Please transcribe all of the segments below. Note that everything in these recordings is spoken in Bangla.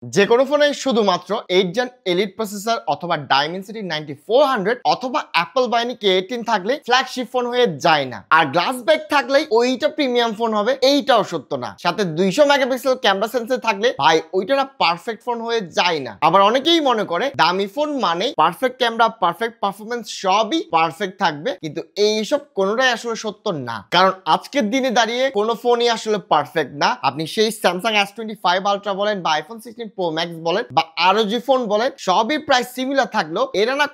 যে কোনো ফোনে শুধুমাত্র 8 জেন এলিট প্রসেসর অথবা ডাইমেনসিটি 9400 অথবা অ্যাপল বাহিনী K18 থাকলে ফ্ল্যাগশিপ ফোন হয়ে যায় না, আর গ্লাস ব্যাক থাকলেই ওইটা প্রিমিয়াম ফোন হবে এইটাও সত্য না। সাথে 200 মেগাপিক্সেল ক্যামেরা সেন্সর থাকলে ভাই ওইটা না পারফেক্ট ফোন হয়ে যায় না। আবার অনেকেই মনে করে দামি ফোন মানে পারফেক্ট ক্যামেরা, পারফেক্ট পারফরমেন্স সবই পারফেক্ট থাকবে, কিন্তু এইসব কোনোটাই আসলে সত্য না। কারণ আজকের দিনে দাঁড়িয়ে কোনো ফোনই আসলে পারফেক্ট না। আপনি সেই স্যামসাং S25 আলট্রা বলেন বা আইফোন 16 প্রো ম্যাক্স বলেন বা আরো যে ফোন বলেন, সবই প্রায় সিমিলার থাকলেও এরা না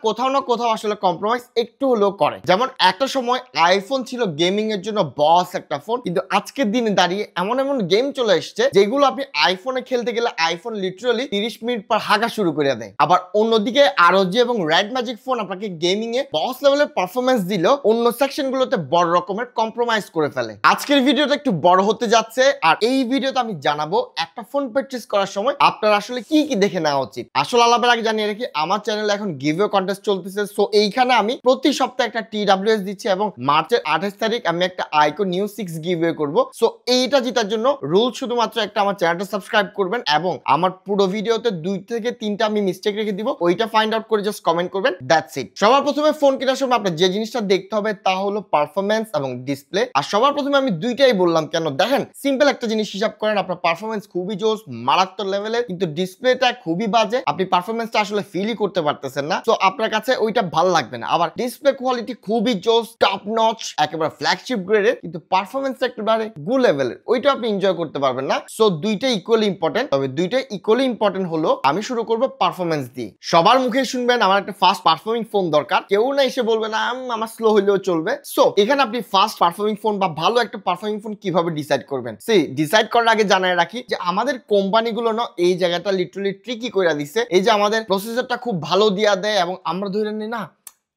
কোথাও আসলে কম্প্রোমাইজ একটু হলেও করে। যেমন একটা সময় আইফোন ছিল গেমিং এর জন্য বস একটা ফোন, কিন্তু আজকের দিনে দাঁড়িয়ে এমন এমন গেম চলে এসছে যেগুলো আপনি আইফোনে খেলতে গেলে আইফোন লিটারালি 30 মিনিট পর হাগা শুরু করে দেয়। আবার অন্যদিকে ROG এবং রেড ম্যাজিক ফোন আপনাকে গেমিং এ বস লেভেলের পারফরমেন্স দিলেও অন্য সেকশন গুলোতে বড় রকমের কম্প্রোমাইজ করে ফেলে। আজকের ভিডিওটা একটু বড় হতে যাচ্ছে, আর এই ভিডিওতে আমি জানাবো একটা ফোন পারচেজ করার সময় আপনার আসলে কি কি দেখে নেওয়া উচিত। আসলে আলাপের আগে জানিয়ে রাখি, আমার চ্যানেলে এখন গিভওয়ে কন্টেস্ট চলতেছে। সো এইখানে আমি প্রতি সপ্তাহে একটা TWS দিচ্ছি এবং মার্চের 28 তারিখ আমি একটা আইকো নিউ 6 গিভওয়ে করব। সো এইটা জেতার জন্য রুল শুধুমাত্র একটা, আমার চ্যানেলটা সাবস্ক্রাইব করবেন এবং আমার পুরো ভিডিওতে 2 থেকে 3টা আমি মিস্টেক রেখে দিব, ওইটা ফাইন্ড আউট করে জাস্ট কমেন্ট করবেন, দ্যাটস ইট। সবার প্রথমে ফোন কেনার সময় আপনার যে জিনিসটা দেখতে হবে তা হলো পারফরমেন্স এবং ডিসপ্লে। আর সবার প্রথমে আমি দুইটাই বললাম কেন, দেখেন সিম্পল একটা জিনিস হিসাব করেন, আপনার পারফরমেন্স খুবই জোস মারাত্মক লেভেলের, কিন্তু ডিসপ্লেটা খুবই বাজে, আপনি পারফরমেন্সটা আসলে ফিলই করতে পারতেছেন না। তো আপনার কাছে ওইটা ভালো লাগবে না। আবার ডিসপ্লে কোয়ালিটি খুবই জোস, টপ নচ, একেবারে ফ্ল্যাগশিপ গ্রেডের, কিন্তু পারফরমেন্স একেবারে গু লেভেলের, ওইটা আপনি এনজয় করতে পারবেন না। সো দুইটাই ইকুয়ালি ইম্পর্টেন্ট, তবে দুইটাই ইকুয়ালি ইম্পর্টেন্ট হলো আমি শুরু করব পারফরমেন্স দিয়ে। সবার মুখে শুনবেন আমার একটা ফাস্ট পারফর্মিং ফোন দরকার, কেউ না এসে বলবে না আমার স্লো হইলেও চলবে। সো এখানে আপনি ফাস্ট পারফর্মিং ফোন বা ভালো একটা পারফর্মিং ফোন কিভাবে ডিসাইড করবেন, সেই ডিসাইড করার আগে জানাই রাখি যে আমাদের কোম্পানিগুলো না এই জায়গাটা লিটারালি ট্রিকি করে দিচ্ছে। এই যে আমাদের প্রসেসরটা খুব ভালো দিয়া দেয় এবং আমরা ধরে নিই না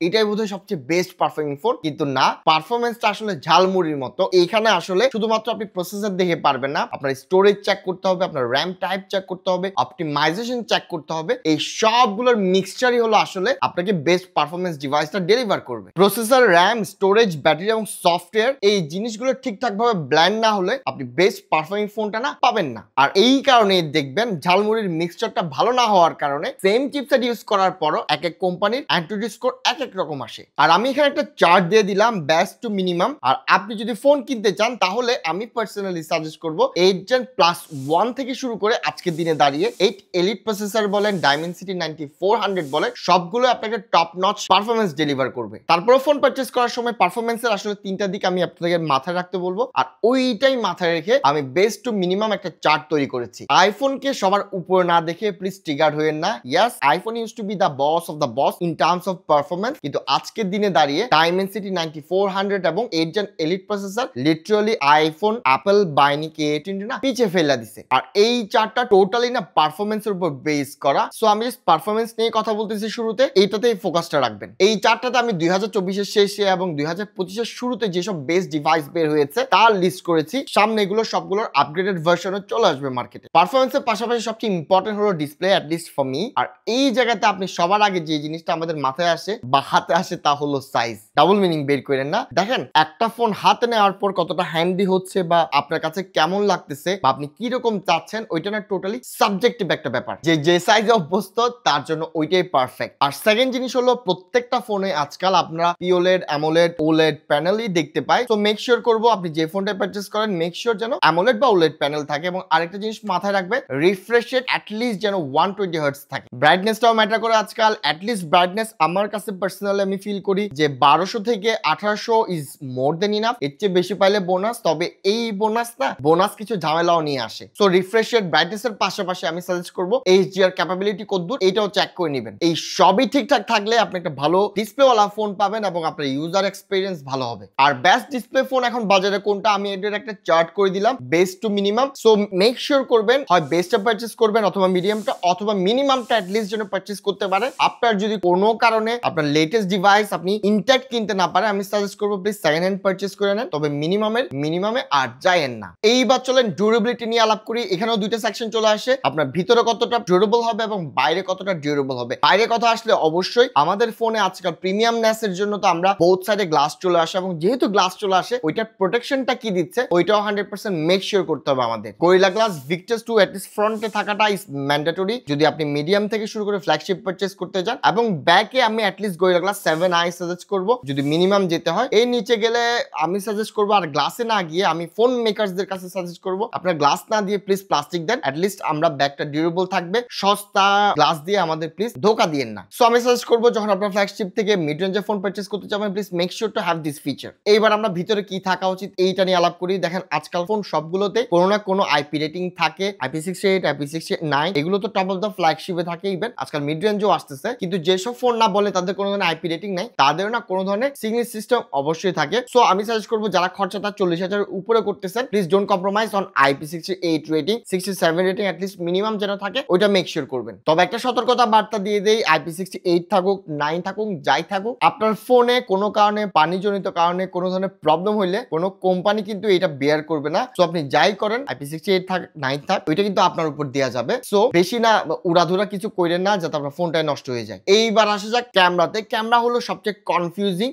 এটাই বোধহয় সবচেয়ে বেস্ট পারফর্মিং ফোন, কিন্তু না, পারফরমেন্সটা আসলে ঝালমুড়ির মতো। এইখানে আসলে শুধুমাত্র আপনি প্রসেসর দেখে পারবেন না, আপনার স্টোরেজ চেক করতে হবে, আপনার র্যাম টাইপ চেক করতে হবে, অপটিমাইজেশন চেক করতে হবে। এই সবগুলোর মিক্সচারই হলো আসলে আপনাকে বেস্ট পারফরমেন্স ডিভাইসটা ডেলিভার করবে। প্রসেসর, র্যাম, স্টোরেজ, ব্যাটারি এবং সফটওয়্যার এই জিনিসগুলো ঠিকঠাক ভাবে ব্ল্যান্ড না হলে আপনি বেস্ট পারফর্মিং ফোনটা না পাবেন না। আর এই কারণে দেখবেন ঝালমুড়ির মিক্সচারটা ভালো না হওয়ার কারণে সেম চিপসেট ইউজ করার পরও এক এক কোম্পানির অ্যান্টিটি স্কোর এক এক রকম আসে। আর আমি এখানে একটা চার্ট দিয়ে দিলাম বেস্ট টু মিনিমাম। আর আপনি যদি ফোন কিনতে চান তাহলে আমি পার্সোনালি সাজেস্ট করব 8 জেন প্লাস 1 থেকে শুরু করে আজকের দিনে দাঁড়িয়ে 8 এলিট প্রসেসর বলেন, ডাইমেনসিটি 9400 বলেন, সবগুলো আপনাকে টপ নচ পারফরমেন্স ডেলিভার করবে। তারপরে ফোন পারচেজ করার সময় পারফরমেন্সের আসলে 3টা দিক আমি আপনাদের মাথায় রাখতে বলবো, আর ওইটাই মাথায় রেখে আমি বেস্ট টু মিনিমাম একটা চার্ট তৈরি করেছি। আইফোনকে সবার উপরে না দেখে প্লিজ ট্রিগার হয়েন না। Yes, iPhone use to be the boss of the boss in terms of performance, কিন্তু আজকের দিনে দাঁড়িয়ে ডাইমেনসিটি 9400 এবং 8 Gen elite processor literally iPhone, Apple বাহিনী K18 না পিছে ফেলে দিছে। আর এই চার্টটা টোটালি না পারফরমেন্সের উপর বেস করা। সো আমি জাস্ট পারফরমেন্স নিয়ে কথা বলতেছি শুরুতে, এইটাতেই ফোকাসটা রাখবেন। এই চার্টটাতে আমি 2024 এর শেষে এবং 2025 এর শুরুতে যেসব বেস্ট ডিভাইস বের হয়েছে তার লিস্ট করেছি। সামনে এগুলো সবগুলোর আপগ্রেডেড ভার্সনও চলে আসবে মার্কেটে। পারফরমেন্সের পাশাপাশি সবচেয়ে ইম্পর্টেন্ট হলো display, at least for me. আর এই জায়গাতে আপনি সবার আগে যে জিনিসটা আমাদের মাথায় আসে বা হাতে আসে তা হলো সাইজ। ডাবল মিনিং বের করেন না। দেখেন একটা ফোন হাতে নেওয়ার পর কতটা হ্যান্ডি হচ্ছে বা আপনার কাছে কেমন লাগতেছে বা আপনি কি রকম চাচ্ছেন, ওইটা না টোটালি সাবজেক্টিভ একটা ব্যাপার। যে সাইজে অভ্যস্ত তার জন্য ওইটাই পারফেক্ট। আর সেকেন্ড জিনিস হলো প্রত্যেকটা ফোনে আজকাল আপনারা পিওলেড, অ্যামোলেড, ওলেড প্যানেলই দেখতে পাই। তো মেক শিওর করবো আপনি যে ফোনটা পারচেজ করেন মেক শিওর যেন অ্যামোলেড বা ওলেড প্যানেল থাকে। এবং আরেকটা জিনিস মাথায় রাখবে, রিফ্রেশ রেট অ্যাটলিস্ট যেন 120 হার্টজ থাকে। ব্রাইটনেসটাও ম্যাটার করে আজকাল। অ্যাটলিস্ট ব্রাইটনেস আমার কাছে পার্সোনালি আমি ফিল করি যে 1200 থেকে 1800 ইজ মোর দেন ইনাফ। এর চেয়ে বেশি পাইলে বোনাস, তবে এই বোনাস কিছু ঝামেলাও নিয়ে আসে। সো রিফ্রেশ রেট, ব্রাইটনেস এর পাশাপাশি আমি সাজেস্ট করবো HDR ক্যাপাবিলিটি কতদূর এইটাও চেক করে নেবেন। এই সবই ঠিকঠাক থাকলে আপনি একটা ভালো ডিসপ্লেওয়ালা ফোন পাবেন এবং আপনার ইউজার এক্সপিরিয়েন্স ভালো হবে। আর বেস্ট ডিসপ্লে ফোন এখন বাজারে কোনটা আমি এটার একটা চার্ট করে দিলাম best to minimum. So make sure করবেন হয় বেস্টটা পারচেজ করবেন অথবা মিডিয়ামটা অথবা মিনিমামটা অ্যাটলিস্ট যেন পারচেজ করতে পারে। আপনার যদি কোনো কারণে আপনার লেটেস্ট ডিভাইস আপনি ইনট্যাক্ট কিনতে না পারে, আমি সাজেস্ট করবো প্লিজ সেকেন্ড হ্যান্ড পারচেজ করে নেন, তবে মিনিমামে আর যায়েন না। এইবার চলেন ডিউরেবিলিটি নিয়ে আলাপ করি। এখানেও দুইটা সেকশন চলে আসে, আপনার ভিতরে কতটা ডিউরেবল হবে এবং বাইরে কতটা ডিউরেবল হবে। বাইরে কথা আসলে অবশ্যই আমাদের ফোনে আজকাল প্রিমিয়ামনেস এর জন্য তো আমরা বোথ সাইডে গ্লাস চলে আসে, এবং যেহেতু গ্লাস চলে আসে ওইটার প্রোটেকশনটা কি দিচ্ছে ওইটাও 100% মেক শিওর করতে হবে আমাদের। গরিলা গ্লাস ভিক্টাস 2 এটলিস্ট ফ্রন্টে থাকাটা ইজ ম্যান্ডেটরি যদি আপনি মিডিয়াম থেকে শুরু করে ফ্ল্যাগশিপ পারচেজ করতে যান, এবং ব্যাকে আমি at least gorilla glass 7i suggest করব যদি মিনিমাম যেতে হয়। এই নিচে গেলে আমি সাজেস্ট করব, আর গ্লাসে না গিয়ে আমি ফোন মেকারসদের কাছে সাজেস্ট করব আপনার গ্লাস না দিয়ে প্লিজ প্লাস্টিক দেন, এটলিস্ট আমরা ব্যাগটা ডিউরেবল থাকবে। সস্তা গ্লাস দিয়ে আমাদের প্লিজ ধোকা দিয়েন না। সো আমি সাজেস্ট করব যখন আপনার ফ্ল্যাগশিপ থেকে মিড রেঞ্জের ফোন পারচেজ করতে যাবেন please make sure to have this feature. এইবার আমরা ভিতরে কি থাকা উচিত এইটা নিয়ে আলাপ করি। দেখেন আজকাল ফোন সবগুলোতে কোনো না কোনো আইপি রেটিং থাকে, IP68, IP69, এগুলো তো টপ অফ দ্য ফ্ল্যাগশিপে থাকে, ইভেন আজকাল মিড রেঞ্জও আসতেছে। কিন্তু যেসব ফোন না বলে তাদের কোনো ধরনের আইপি রেটিং নাই, তাদের না কোনো ধরনের সিগনেচার সিস্টেম অবশ্যই থাকে। সো আমি সাজেস্ট করবো যারা খরচাটা 40,000 উপরে করতেছেন please don't compromise on IP68 rating, 67 rating at least minimum যেটা থাকে ওইটা মেক শিওর করবেন। তবে একটা সতর্কতা বার্তা দিয়ে দেই, IP68 থাকুক 9 থাকুক যাই থাকুক, আপনার ফোনে কোনো কারণে পানিজনিত কারণে কোনো ধরনের প্রবলেম হইলে কোনো কোম্পানি কিন্তু এটা বেয়ার করবে না। সো আপনি যাই করেন IP68 থাক 9 থাক ওইটা কিন্তু আপনার উপর দেওয়া যাবে। সো বেশি না উড়াধুরা কিছু করেন না যাতে আপনার ফোনটাই নষ্ট হয়ে যায়। এইবার আসা যাক ক্যামেরাতে। ক্যামেরা হলো সবচেয়ে কনফিউজিং।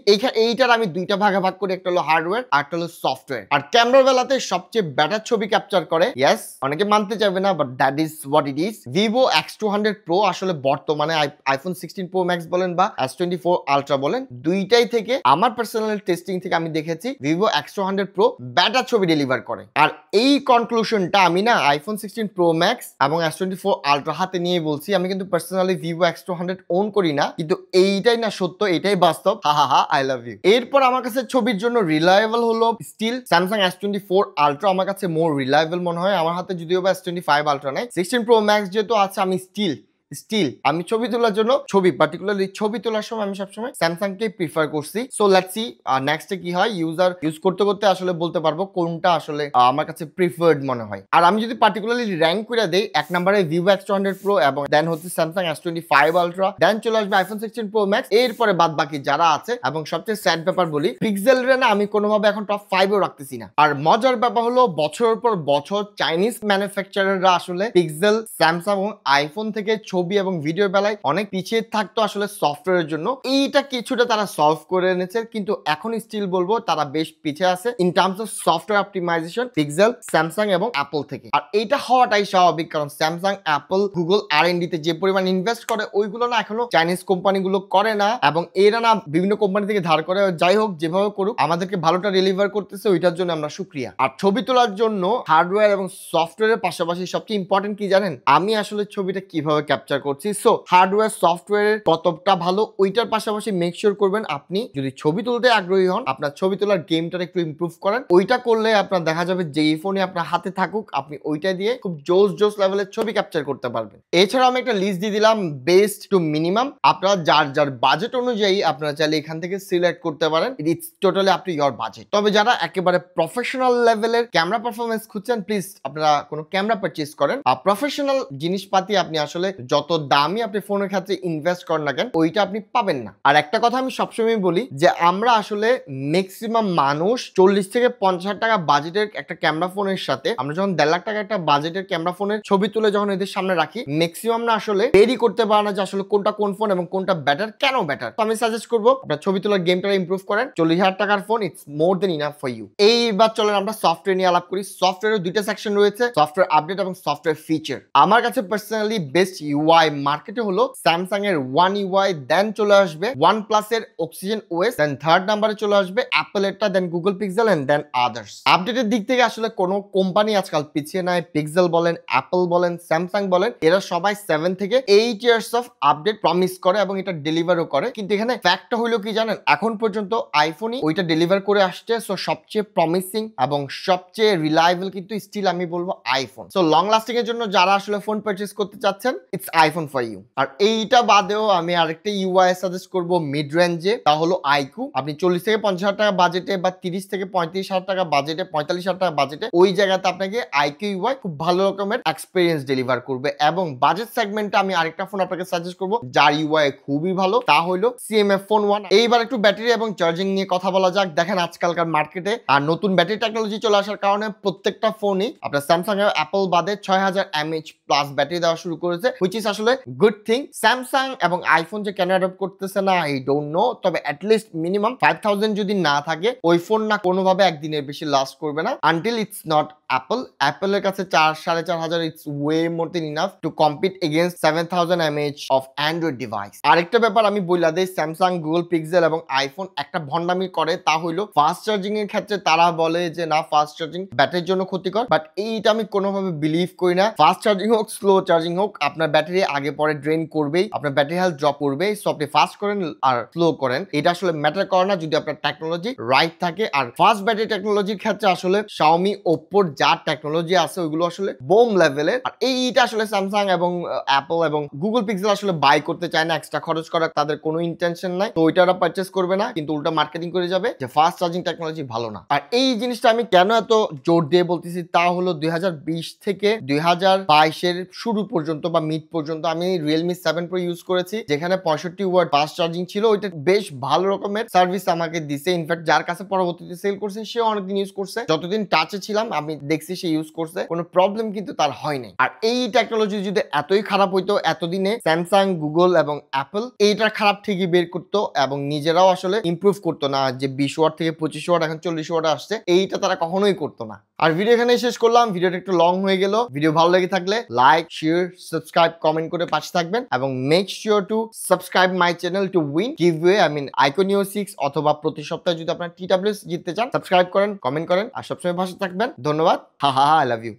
এইটার আমি দুইটা ভাগে ভাগ করি, একটা হলো হার্ডওয়্যার আর একটা হলো সফটওয়্যার। আর ক্যামেরার বেলাতে সবচেয়ে বেটার ছবি ক্যাপচার করে, ইয়েস অনেকে মানতে চাইবে না but that is what it is, Vivo X200 Pro আসলে বর্তমানে iPhone 16 Pro Max বলেন বা S24 Ultra বলেন, দুইটাই থেকে আমার পার্সোনাল টেস্টিং থেকে আমি দেখেছি Vivo X200 Pro বেটার ছবি ডেলিভার করে। আর এই কনক্লুশনটা আমি না iPhone 16 Pro Max এবং S24 Ultra হাতে নিয়ে বলছি। আমি কিন্তু পার্সোনালি Vivo X200 ওন করি না, কিন্তু এইটাই না সত্য, এটাই বাস্তব। হা আই লাভ ইউ। এরপর আমার কাছে ছবির জন্য রিলায়েবল হলো স্টিল Samsung S24 Ultra আমার কাছে মোর রিলায়েবল মনে হয়। আমার হাতে যদিও বা S25 Ultra নাই, 16 Pro Max যেহেতু আছে আমি আমি ছবি তোলার জন্য পার্টিকুলারলি ছবি তোলার সময় আমি সবসময় স্যামসাং কে প্রিফার করছি। সো লেটস সি নেক্সটে কি হয়। ইউজ করতে করতে আসলে বলতে পারবো কোনটা আসলে আমার কাছে প্রিফার্ড মনে হয়। আর আমি যদি পার্টিকুলারলি র্যাঙ্ক করে দেই, এক নম্বরে Vivo X200 Pro এবং দেন হচ্ছে Samsung S25 Ultra, দেন চলে আসবে iPhone 16 Pro Max, এরপরে বাদ বাকি যারা আছে। এবং সবচেয়ে স্যাড ব্যাপার বলি, পিক্সেল রে না আমি কোনোভাবে এখন টপ 5 এও রাখতেছি না। আর মজার ব্যাপার হলো বছরের পর বছর চাইনিজ ম্যানুফ্যাকচারাররা আসলে পিক্সেল, স্যামসাং এবং আইফোন থেকে ছবি এবং ভিডিওর বেলায় অনেক পিছিয়ে থাকতো আসলে সফটওয়্যারের জন্য। এইটা কিছুটা তারা সলভ করে এনেছে, কিন্তু এখন স্টিল বলবো তারা বেশ পিছিয়ে আছে in terms of software optimisation Pixel, Samsung এবং অ্যাপল থেকে। আর এইটা হওয়াটাই স্বাভাবিক, কারণ স্যামসাং, অ্যাপল, গুগল R&D তে যে পরিমাণ ইনভেস্ট করে ওইগুলো না এখনো চাইনিজ কোম্পানিগুলো করে না, এবং এরা না বিভিন্ন কোম্পানি থেকে ধার করে। যাই হোক যেভাবে করুক আমাদেরকে ভালোটা ডেলিভার করতেছে, ওইটার জন্য আমরা শুক্রিয়া। আর ছবি তোলার জন্য হার্ডওয়্যার এবং সফটওয়্যারের পাশাপাশি সবচেয়ে ইম্পর্টেন্ট কি জানেন, আমি আসলে ছবিটা কিভাবে ক্যাপচার করছি। সো হার্ডওয়্যার সফটওয়্যার কতটা ভালো ওইটার পাশাপাশি মেক শিওর করবেন আপনি যদি ছবি তুলতে আগ্রহী হন, আপনার ছবি তোলার গেমটা একটু ইমপ্রুভ করেন। ওইটা করলে আপনার দেখা যাবে যেই ফোনে আপনার হাতে থাকুক আপনি ওইটা দিয়ে খুব জোস লেভেলের ছবি ক্যাপচার করতে পারবেন। এছাড়াও আমি একটা লিস্ট দিয়ে দিলাম বেস্ট টু মিনিমাম। আপনারা যার বাজেট অনুযায়ী আপনারা চাইলে এখান থেকে সিলেক্ট করতে পারেন, it's totally up to your budget. তবে যারা একেবারে প্রফেশনাল লেভেলের ক্যামেরা পারফরমেন্স খুঁজছেন প্লিজ আপনারা কোনো ক্যামেরা পারচেজ করেন। আর প্রফেশনাল জিনিসপাতি আপনি আসলে যত দামি আপনি ফোনের ক্ষেত্রে ইনভেস্ট করেন না কেন ওইটা আপনি পাবেন না। আর একটা কথা আমি সবসময় বলি যে আমরা আসলে ম্যাক্সিমাম মানুষ 40 থেকে 50,000 টাকা বাজেটের একটা ক্যামেরা ফোনের সাথে আমরা যখন 1.5 লাখ টাকা একটা বাজেটের ক্যামেরা ফোনের ছবি তুলে যখন এদের সামনে রাখি, ম্যাক্সিমাম না আসলে বেরি করতে পারে না যে আসলে কোনটা কোন ফোন এবং কোনটা বেটার, কেন বেটার। তো আমি সাজেস্ট করবো আপনার ছবি তোলার গেমটা ইমপ্রুভ করেন। 40,000 টাকার phone it's more than enough for you. এইবার চলেন আমরা সফটওয়্যার নিয়ে আলাপ করি। সফটওয়্যারের দুইটা সেকশন রয়েছে, সফটওয়্যার আপডেট এবং সফটওয়্যার ফিচার। আমার কাছে পার্সোনালি বেস্ট ইউআই মার্কেটে হলো স্যামসাং এর One UI, দেন চলে আসবে OnePlus এর Oxygen OS, দেন থার্ড নাম্বারে চলে আসবে অ্যাপল এরটা, then Google Pixel and then others. আপডেটের দিক থেকে আসলে কোনো কোম্পানি আজকাল পিছিয়ে নাই। পিক্সেল বলেন, অ্যাপল বলেন, স্যামসাং বলেন, এরা সবাই 7 থেকে 8 ইয়ার্স অফ আপডেট প্রমিস করে এবং এটা ডেলিভারও করে। কিন্তু এখানে ফ্যাক্টটা হলো কি জানেন, এখন পর্যন্ত আইফোনই ওইটা ডেলিভার করে আসছে। সো সবচেয়ে প্রমিসিং এবং সবচেয়ে রিলায়েবল কিন্তু স্টিল আমি বলবো আইফোন। সো লং লাস্টিং এর জন্য যারা আসলে ফোন পারচেজ করতে চাচ্ছেন, ইটস আইফোন ফর ইউ। আর এইটা বাদেও আমি আরেকটা ইউআই সাজেস্ট করব মিড রেঞ্জে, তা হলো আইকিউ। আপনি 40 থেকে 50,000 টাকা বাজেটে বা 30 থেকে 35,000 টাকা বাজেটে, 45,000 টাকা বাজেটে ওই জায়গাতে আপনাকে আইকিউ ইউআই খুব ভালো রকমের এক্সপিরিয়েন্স ডেলিভার করবে। এবং বাজেট সেগমেন্টে আমি আরেকটা ফোন আপনাকে সাজেস্ট করব যার ইউআই খুবই ভালো, তা হলো সিএমএফ ফোন 1। এইবার একটু ব্যাটারি এবং চার্জিং নিয়ে কথা বলা যাক। দেখেন আজকালকার মার্কেটে আর নতুন ব্যাটারি টেকনোলজি চলে আসার কারণে প্রত্যেকটা ফোনই আপনার স্যামসাং এবং অ্যাপল বাদে 6000 mAh প্লাস ব্যাটারি দেওয়া শুরু করেছে, হুইচ ইজ আসলে গুড থিং। স্যামসাং এবং আইফোন যে কেন অ্যাডপ্ট করতেছে না আই ডোন্ট নো, তবে অ্যাটলিস্ট মিনিমাম 5000 যদি না থাকে ওই ফোন না কোনোভাবে একদিনের বেশি লাস্ট করবে না আনটিল ইটস নট অ্যাপল। অ্যাপলের কাছে 4-4500 its way more than enough to compete against 7000 mAh of Android device. আরেকটা ব্যাপার আমি বইলা দেই, স্যামসাং, গুগল পিক্সেল এবং আইফোন একটা ভন্ডামি করে, তা হইলো ফাস্ট চার্জিং এর ক্ষেত্রে তারা বলে যে না ফাস্ট চার্জিং ব্যাটারির জন্য ক্ষতিকর, বাট এইটা আমি কোনোভাবে বিলিভ করি না। ফাস্ট চার্জিং হোক স্লো চার্জিং হোক আপনার ব্যাটারি আগে পরে ড্রেন করবেই, আপনার ব্যাটারি হেলথ ড্রপ করবেই। সো আপনি ফাস্ট করেন আর স্লো করেন এটা আসলে ম্যাটার করে না যদি আপনার টেকনোলজি রাইট থাকে। আর ফাস্ট ব্যাটারি টেকনোলজির ক্ষেত্রে আসলে শাওমি, ওপ্পোর যা টেকনোলজি আছে ওইগুলো আসলে বোম লেভেলের। আর এইটা আসলে স্যামসাং এবং অ্যাপল এবং গুগল পিক্সেল আসলে বাই করতে চায় না, এক্সট্রা খরচ করার তাদের কোনো ইন্টেনশন নাই, তো ওইটা ওরা পারচেস করবে না, কিন্তু উল্টা মার্কেটিং করে যাবে যে ফাস্ট চার্জিং টেকনোলজি ভালো না। আর এই জিনিসটা আমি কেন এত জোর দিয়ে বলতেছি তা হলো 2020 থেকে 2022 এর শুরু পর্যন্ত বা মিড পর্যন্ত আমি রিয়েলমি 7 প্রো ইউজ করেছি, যেখানে 65 ওয়াট ফাস্ট চার্জিং ছিল। ওইটা বেশ ভালো রকমের সার্ভিস আমাকে দিছে। ইনফ্যাক্ট যার কাছে পরবর্তীতে সেল করছে সে অনেকদিন ইউজ করছে, যতদিন টাচে ছিলাম আমি দেখছি সে ইউজ করছে, কোনো প্রবলেম কিন্তু তার হয় নাই। আর এই টেকনোলজি যদি এতই খারাপ হইতো এতদিনে স্যামসাং, গুগল এবং অ্যাপল এইটার খারাপ ঠিকই বের করতো এবং নিজেরাও আসলে ইমপ্রুভ করতো না, যে 20 ওয়াট থেকে 25 ওয়াট এখন 40 ওয়াট আসছে, এইটা তারা কখনোই করতো না। আর ভিডিও এখানে শেষ করলাম, ভিডিওটা একটু লং হয়ে গেল। ভিডিও ভালো লেগে থাকলে লাইক, শেয়ার, সাবস্ক্রাইব, কমেন্ট করে পাশে থাকবেন এবং make sure to subscribe my channel to win giveaway iQOO Neo 6, অথবা প্রতি সপ্তাহে যদি আপনার TWS জিততে চান সাবস্ক্রাইব করেন, কমেন্ট করেন আর সবসময় পাশে থাকবেন। ধন্যবাদ। হা হা, আই লাভ ইউ।